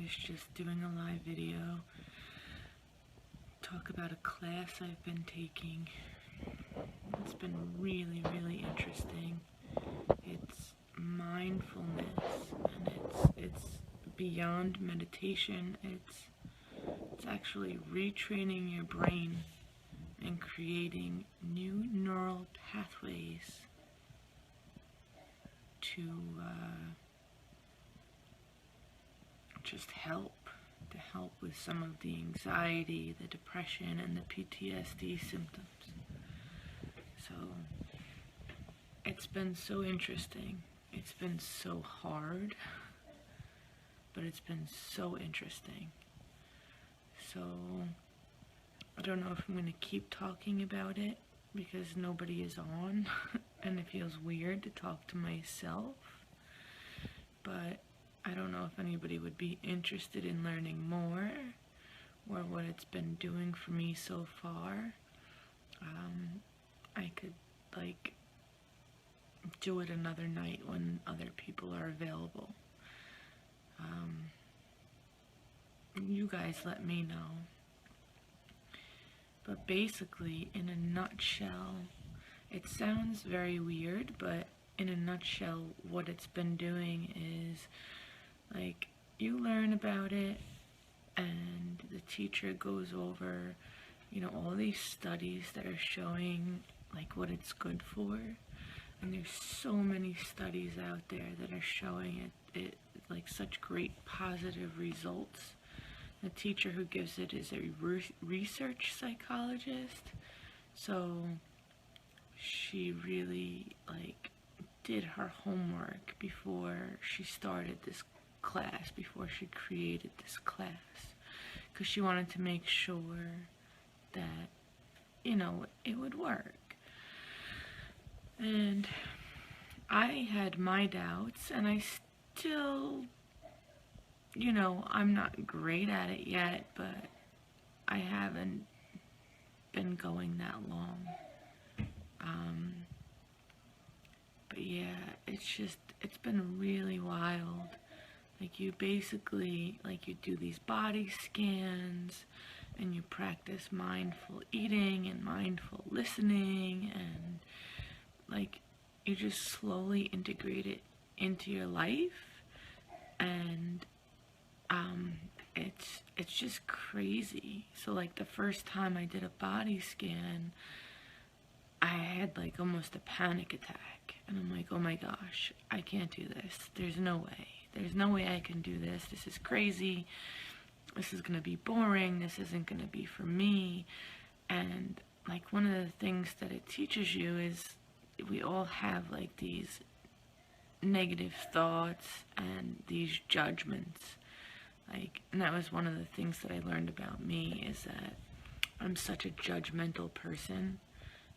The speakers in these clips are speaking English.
guys, just doing a live video, talk about a class I've been taking. It's been really, really interesting. It's mindfulness, and it's beyond meditation. It's actually retraining your brain and creating new neural pathways to just help with some of the anxiety, the depression, and the PTSD symptoms. So it's been so interesting. It's been so hard, but it's been so interesting. So I don't know if I'm going to keep talking about it because nobody is on and it feels weird to talk to myself, but I don't know if anybody would be interested in learning more or what it's been doing for me so far. I could do it another night when other people are available. You guys let me know. But basically, in a nutshell, it sounds very weird, but in a nutshell, what it's been doing is, you learn about it, and the teacher goes over, all these studies that are showing, what it's good for. And there's so many studies out there that are showing it such great positive results. The teacher who gives it is a research psychologist, so she really did her homework before she started this class, before she created this class, because she wanted to make sure that it would work. And I had my doubts, and I still, I'm not great at it yet, but I haven't been going that long. But yeah, it's been really wild. You basically, you do these body scans, and you practice mindful eating and mindful listening, and you just slowly integrate it into your life, and it's just crazy. So the first time I did a body scan, I had almost a panic attack, and I'm oh my gosh, I can't do this. There's no way I can do this. This is crazy. This is gonna be boring. This isn't gonna be for me. And one of the things that it teaches you is we all have these negative thoughts and these judgments. And that was one of the things that I learned about me, is that I'm such a judgmental person,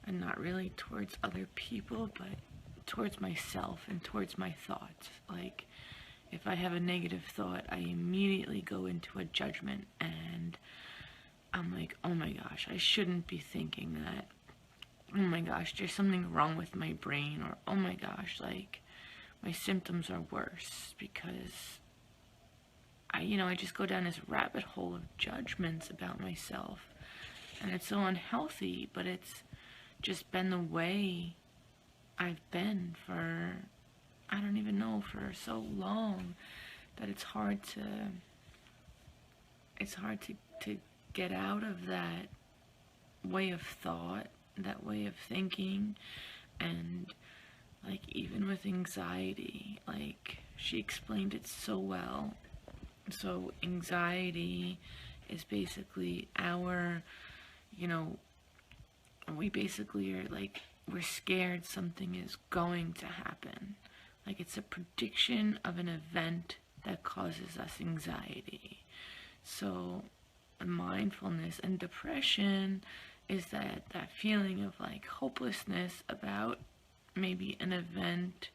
and not really towards other people, but towards myself and towards my thoughts. If I have a negative thought, I immediately go into a judgment, and I'm oh my gosh, I shouldn't be thinking that. Oh my gosh, there's something wrong with my brain, or oh my gosh, my symptoms are worse, because I just go down this rabbit hole of judgments about myself, and it's so unhealthy, but it's just been the way I've been for, I don't even know, for so long, that it's hard to get out of that way of thought, that way of thinking. And even with anxiety, she explained it so well. So anxiety is basically our, we basically are we're scared something is going to happen. It's a prediction of an event that causes us anxiety. So mindfulness and depression is that feeling of hopelessness about maybe an event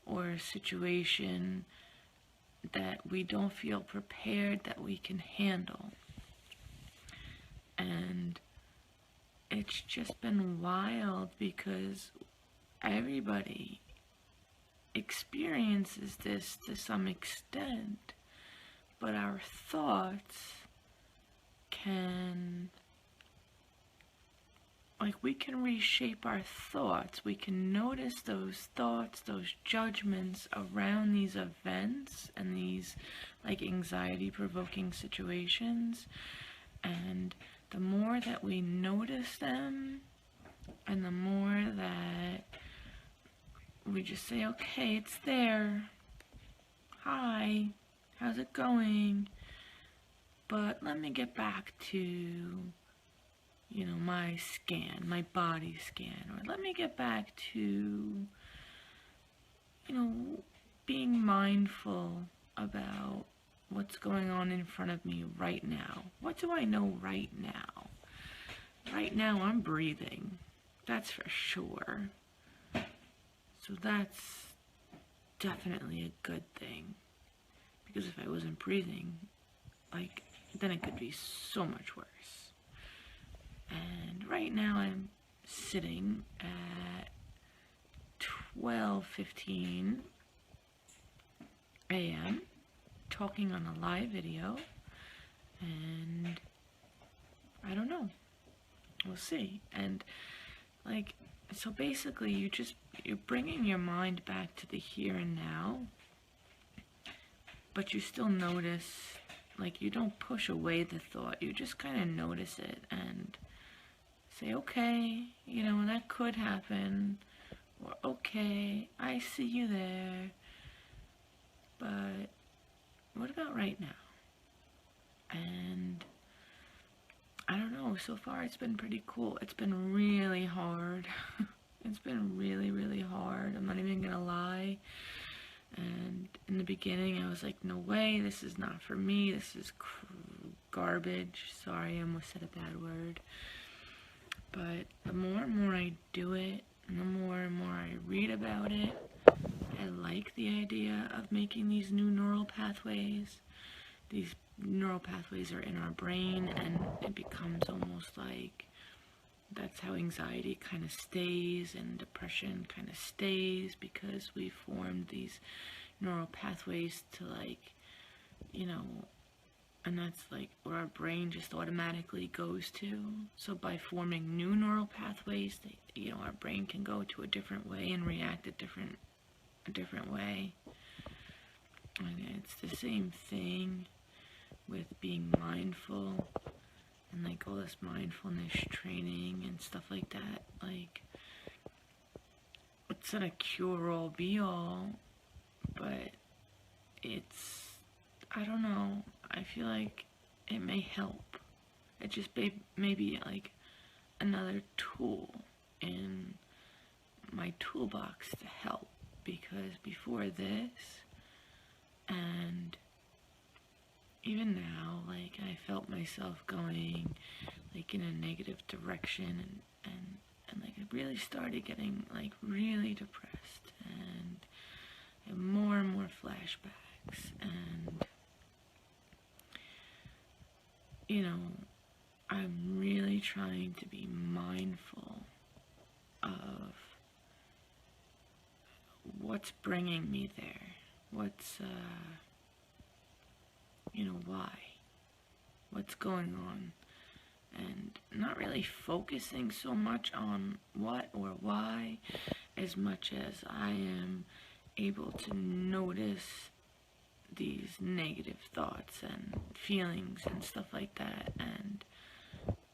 or a situation that we don't feel prepared that we can handle. And it's just been wild, because everybody experiences this to some extent, but our thoughts can, like, we can reshape our thoughts. We can notice those thoughts, those judgments around these events and these, like, anxiety-provoking situations. And the more that we notice them, and the more that we just say, okay, it's there. Hi, how's it going? But let me get back to, my scan, my body scan. Or let me get back to, being mindful about what's going on in front of me right now. What do I know right now? Right now I'm breathing. That's for sure. So that's definitely a good thing. Because if I wasn't breathing, then it could be so much worse. And right now I'm sitting at 12:15 a.m. talking on a live video, and I don't know. We'll see. And so basically you're bringing your mind back to the here and now, but you still notice, you don't push away the thought, you just kind of notice it and say, okay, that could happen, or okay, I see you there, but what about right now? And I don't know, so far it's been pretty cool. It's been really hard. It's been really, really hard. I'm not even gonna lie. And in the beginning I was like, no way, this is not for me. This is garbage. Sorry, I almost said a bad word. But the more and more I do it, and the more and more I read about it, I like the idea of making these new neural pathways. These neural pathways are in our brain, and it becomes almost like that's how anxiety kind of stays and depression kind of stays, because we formed these neural pathways to and that's where our brain just automatically goes to. So by forming new neural pathways, our brain can go to a different way and react a different way. And it's the same thing with being mindful and all this mindfulness training and stuff like that. It's not a cure-all be-all, but it's, I don't know, I feel like it may help. It just may be another tool in my toolbox to help, because before this and even now, I felt myself going in a negative direction, and I really started getting really depressed, and I had more and more flashbacks, and I'm really trying to be mindful of what's bringing me there, what's why, what's going on, and not really focusing so much on what or why as much as I am able to notice these negative thoughts and feelings and stuff like that, and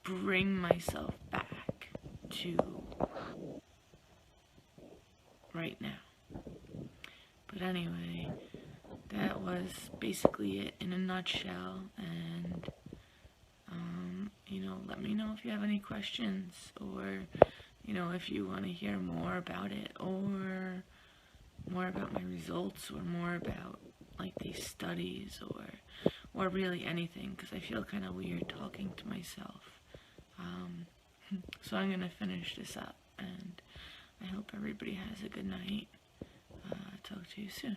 bring myself back to right now. But anyway, that was basically it in a nutshell, and let me know if you have any questions, or if you want to hear more about it, or more about my results, or more about these studies, or really anything, because I feel kind of weird talking to myself. So I'm gonna finish this up, and I hope everybody has a good night. Talk to you soon.